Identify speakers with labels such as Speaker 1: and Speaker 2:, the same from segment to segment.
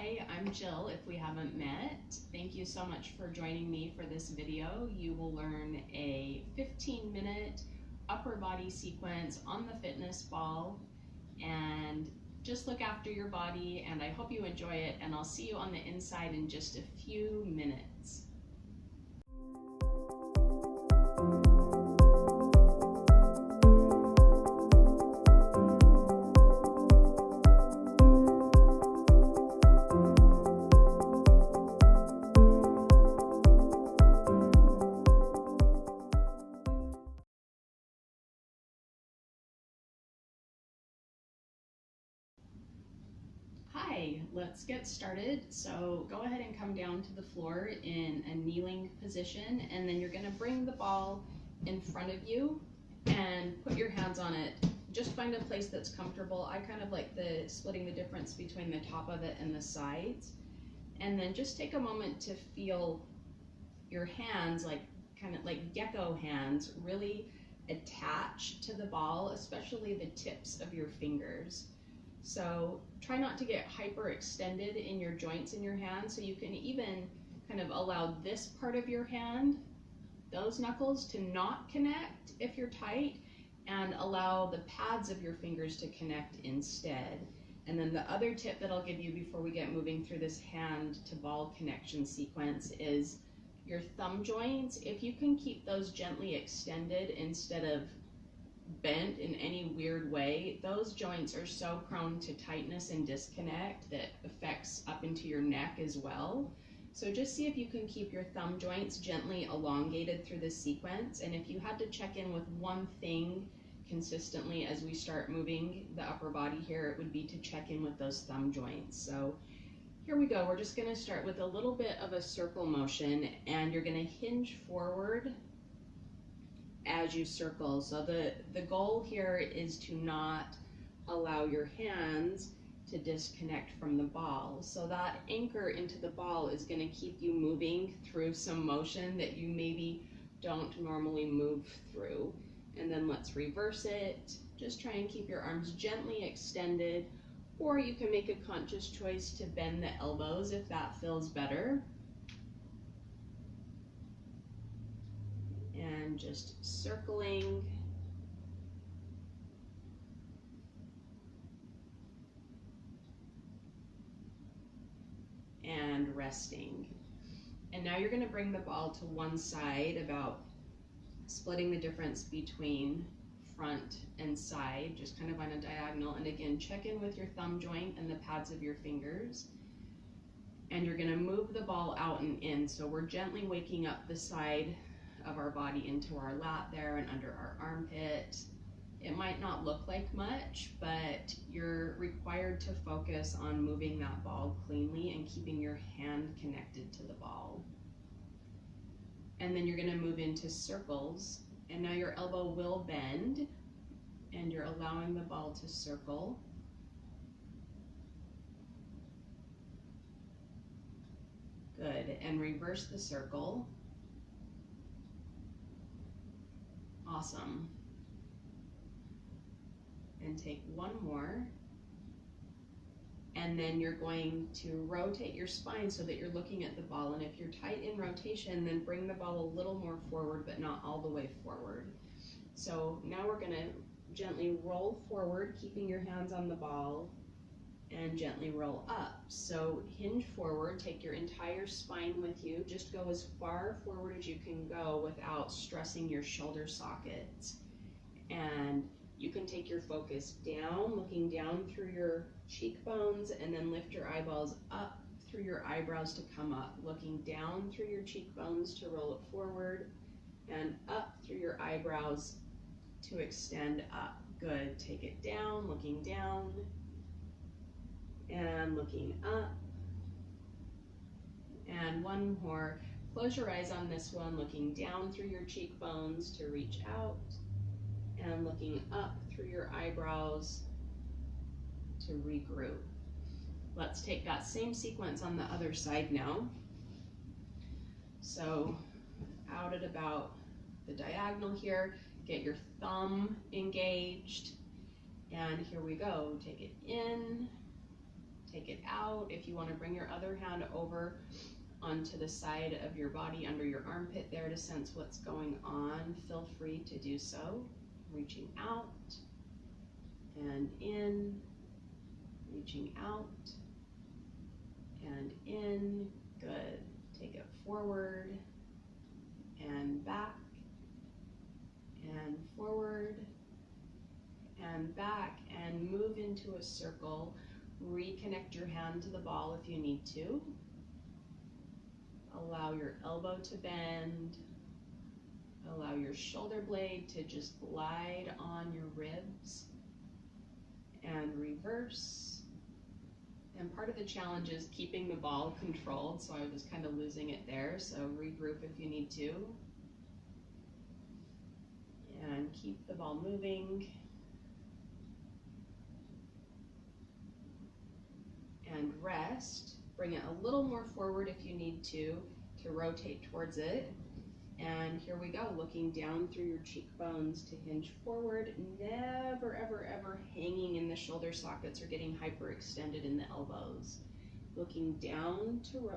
Speaker 1: Hi, I'm Jill, if we haven't met. Thank you so much for joining me for this video. You will learn a 15-minute upper body sequence on the fitness ball, and just look after your body, and I hope you enjoy it, and I'll see you on the inside in just a few minutes. Hi, let's get started. So go ahead and come down to the floor in a kneeling position, and then you're going to bring the ball in front of you and put your hands on it. Just find a place that's comfortable. I kind of like splitting the difference between the top of it and the sides. And then just take a moment to feel your hands, kind of like gecko hands, really attach to the ball, especially the tips of your fingers. So try not to get hyperextended in your joints in your hand, so you can even kind of allow this part of your hand, those knuckles, to not connect if you're tight, and allow the pads of your fingers to connect instead. And then the other tip that I'll give you before we get moving through this hand to ball connection sequence is your thumb joints. If you can keep those gently extended instead of bent in any weird way, those joints are so prone to tightness and disconnect that affects up into your neck as well. So just see if you can keep your thumb joints gently elongated through this sequence. And if you had to check in with one thing consistently as we start moving the upper body here, it would be to check in with those thumb joints. So here we go. We're just going to start with a little bit of a circle motion, and you're going to hinge forward as you circle. So the goal here is to not allow your hands to disconnect from the ball. So that anchor into the ball is going to keep you moving through some motion that you maybe don't normally move through. And then let's reverse it. Just try and keep your arms gently extended, or you can make a conscious choice to bend the elbows if that feels better. And just circling and resting. And now you're going to bring the ball to one side, about splitting the difference between front and side, just kind of on a diagonal. And again, check in with your thumb joint and the pads of your fingers. And you're going to move the ball out and in. So we're gently waking up the side of our body into our lat there and under our armpit. It might not look like much, but you're required to focus on moving that ball cleanly and keeping your hand connected to the ball. And then you're going to move into circles, and now your elbow will bend and you're allowing the ball to circle. Good. And reverse the circle. Awesome. And take one more. And then you're going to rotate your spine so that you're looking at the ball. And if you're tight in rotation, then bring the ball a little more forward, but not all the way forward. So now we're going to gently roll forward, keeping your hands on the ball, and gently roll up. So hinge forward, take your entire spine with you. Just go as far forward as you can go without stressing your shoulder sockets. And you can take your focus down, looking down through your cheekbones, and then lift your eyeballs up through your eyebrows to come up. Looking down through your cheekbones to roll it forward, and up through your eyebrows to extend up. Good. Take it down, looking down, and looking up. And one more. Close your eyes on this one, looking down through your cheekbones to reach out, and looking up through your eyebrows to regroup. Let's take that same sequence on the other side now. So out at about the diagonal here, get your thumb engaged, and here we go. Take it in, take it out. If you want to bring your other hand over onto the side of your body under your armpit there to sense what's going on, feel free to do so. Reaching out and in, reaching out and in. Good. Take it forward and back and forward and back, and move into a circle. Reconnect your hand to the ball if you need to. Allow your elbow to bend. Allow your shoulder blade to just glide on your ribs. And reverse. And part of the challenge is keeping the ball controlled, so I was kind of losing it there, so regroup if you need to. And keep the ball moving. And rest. Bring it a little more forward if you need to rotate towards it. And here we go, looking down through your cheekbones to hinge forward, never, ever, ever hanging in the shoulder sockets or getting hyperextended in the elbows. Looking down to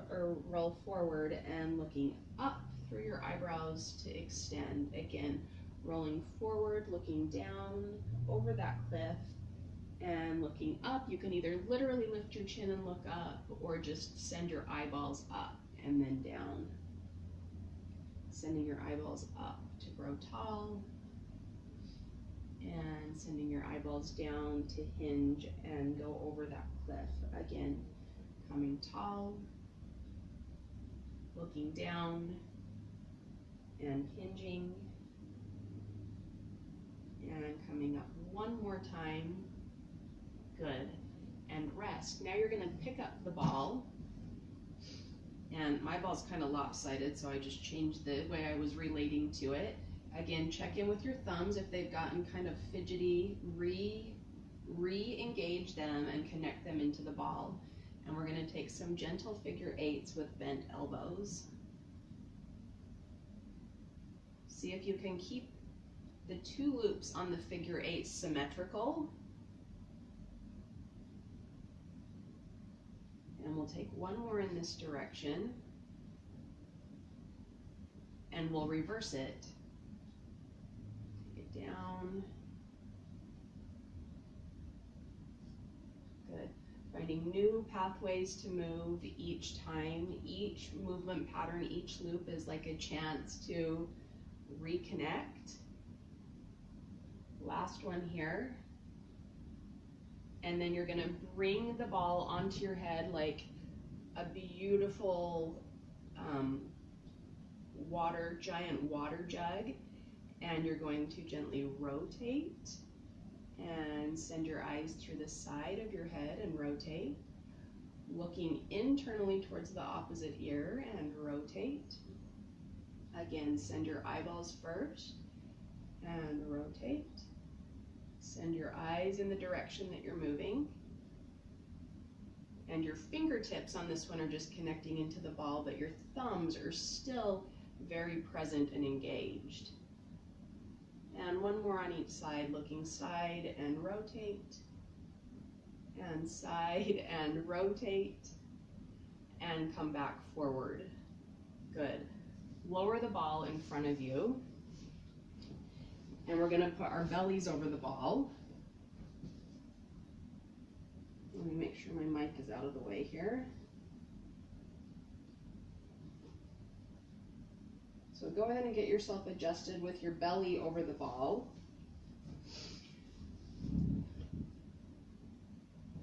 Speaker 1: roll forward and looking up through your eyebrows to extend. Again, rolling forward, looking down over that cliff, and looking up. You can either literally lift your chin and look up, or just send your eyeballs up and then down. Sending your eyeballs up to grow tall, and sending your eyeballs down to hinge and go over that cliff. Again, coming tall, looking down and hinging, and coming up one more time. Good. And rest. Now you're going to pick up the ball. And my ball's kind of lopsided, so I just changed the way I was relating to it. Again, check in with your thumbs if they've gotten kind of fidgety. Re-engage them and connect them into the ball. And we're going to take some gentle figure eights with bent elbows. See if you can keep the two loops on the figure eight symmetrical. And we'll take one more in this direction, and we'll reverse it. Take it down. Good. Finding new pathways to move each time. Each movement pattern, each loop is like a chance to reconnect. Last one here. And then you're going to bring the ball onto your head like a beautiful giant water jug. And you're going to gently rotate and send your eyes through the side of your head and rotate. Looking internally towards the opposite ear and rotate. Again, send your eyeballs first and rotate. Send your eyes in the direction that you're moving. And your fingertips on this one are just connecting into the ball, but your thumbs are still very present and engaged. And one more on each side, looking side and rotate. And side and rotate. And come back forward. Good. Lower the ball in front of you. And we're going to put our bellies over the ball. Let me make sure my mic is out of the way here. So go ahead and get yourself adjusted with your belly over the ball.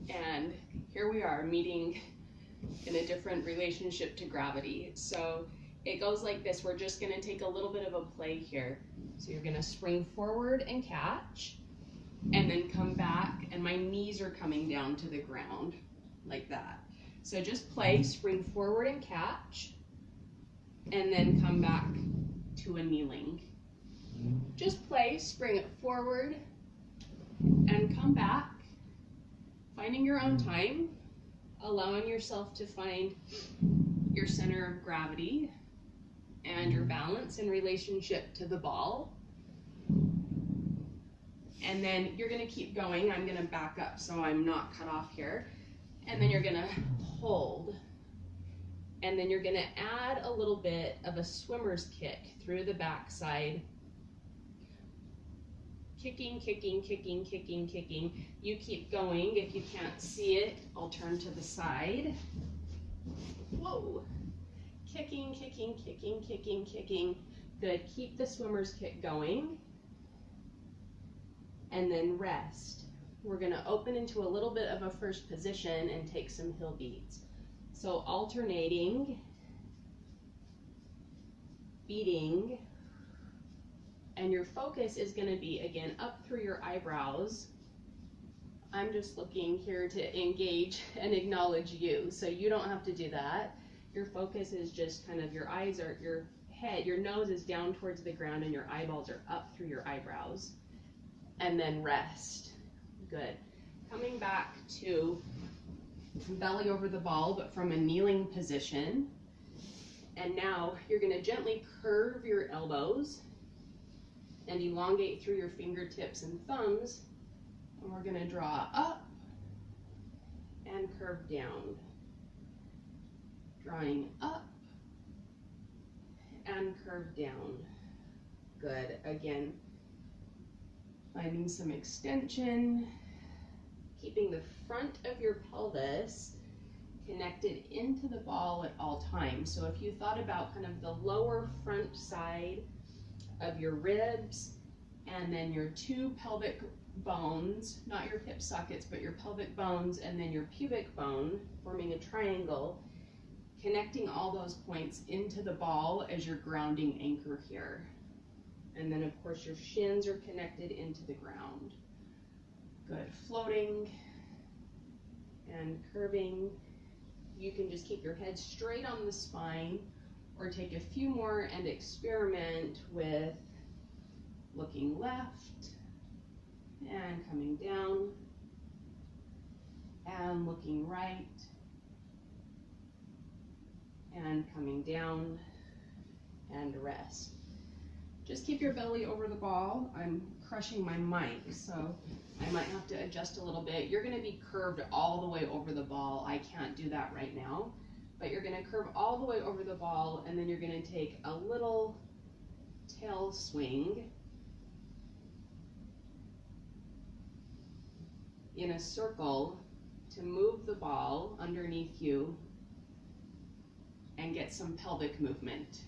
Speaker 1: And here we are meeting in a different relationship to gravity. So it goes like this. We're just going to take a little bit of a play here. So you're going to spring forward and catch, and then come back, and my knees are coming down to the ground like that. So just play, spring forward and catch, and then come back to a kneeling. Just play, spring it forward and come back, finding your own time, allowing yourself to find your center of gravity and your balance in relationship to the ball. And then you're going to keep going. I'm going to back up so I'm not cut off here. And then you're gonna hold. And then you're gonna add a little bit of a swimmer's kick through the backside. Kicking, kicking, kicking, kicking, kicking. You keep going. If you can't see it, I'll turn to the side. Whoa. Kicking, kicking, kicking, kicking, kicking. Good. Keep the swimmer's kick going. And then rest. We're going to open into a little bit of a first position and take some heel beats. So alternating, beating, and your focus is going to be, again, up through your eyebrows. I'm just looking here to engage and acknowledge you, so you don't have to do that. Your focus is just kind of your eyes are, your head, your nose is down towards the ground and your eyeballs are up through your eyebrows. And then rest. Good. Coming back to belly over the ball, but from a kneeling position. And now you're going to gently curve your elbows and elongate through your fingertips and thumbs. And we're going to draw up and curve down. Drawing up and curve down. Good. Again, finding some extension, keeping the front of your pelvis connected into the ball at all times. So if you thought about kind of the lower front side of your ribs and then your two pelvic bones, not your hip sockets, but your pelvic bones and then your pubic bone, forming a triangle, connecting all those points into the ball as your grounding anchor here. And then, of course, your shins are connected into the ground. Good. Floating and curving. You can just keep your head straight on the spine or take a few more and experiment with looking left and coming down and looking right and coming down and rest. Just keep your belly over the ball. I'm crushing my mic, so I might have to adjust a little bit. You're going to be curved all the way over the ball. I can't do that right now, but you're going to curve all the way over the ball, and then you're going to take a little tail swing in a circle to move the ball underneath you and get some pelvic movement.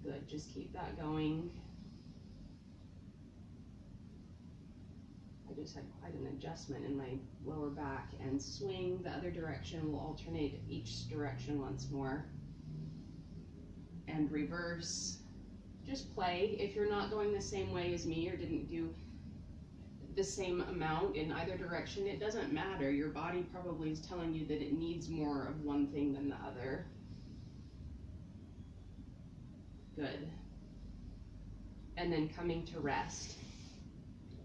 Speaker 1: Good, just keep that going. I just had quite an adjustment in my lower back, and swing the other direction. We'll alternate each direction once more. And reverse. Just play. If you're not going the same way as me or didn't do the same amount in either direction, it doesn't matter. Your body probably is telling you that it needs more of one thing than the other. Good. And then coming to rest.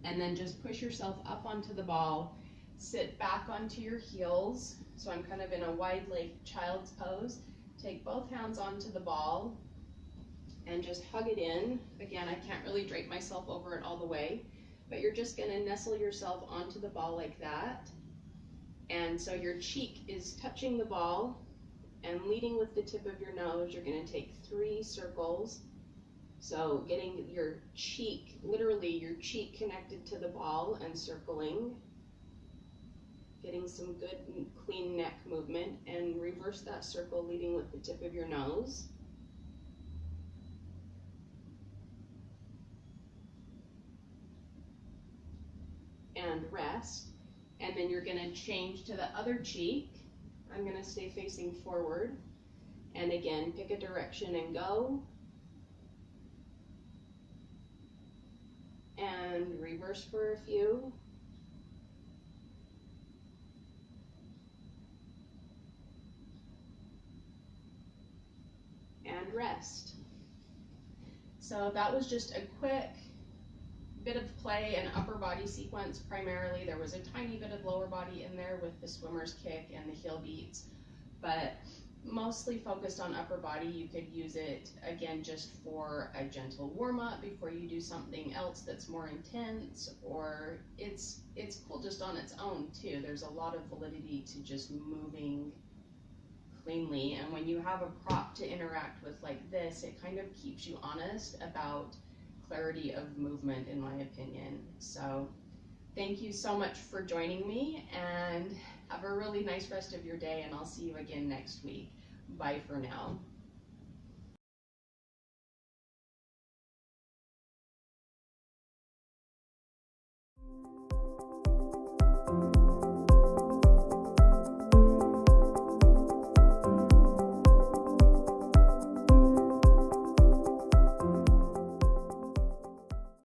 Speaker 1: And then just push yourself up onto the ball. Sit back onto your heels. So I'm kind of in a wide leg child's pose. Take both hands onto the ball and just hug it in. Again, I can't really drape myself over it all the way, but you're just going to nestle yourself onto the ball like that. And so your cheek is touching the ball, and leading with the tip of your nose, you're going to take 3 circles. So getting your cheek, literally your cheek connected to the ball and circling. Getting some good clean neck movement, and reverse that circle leading with the tip of your nose. And rest. And then you're going to change to the other cheek. I'm going to stay facing forward. And again, pick a direction and go. And reverse for a few. And rest. So that was just a quick bit of play and upper body sequence primarily. There was a tiny bit of lower body in there with the swimmer's kick and the heel beats, but mostly focused on upper body. You could use it again just for a gentle warm-up before you do something else that's more intense, or it's cool just on its own too. There's a lot of validity to just moving cleanly, and when you have a prop to interact with like this, it kind of keeps you honest about clarity of movement, in my opinion. So thank you so much for joining me, and have a really nice rest of your day, and I'll see you again next week. Bye for now.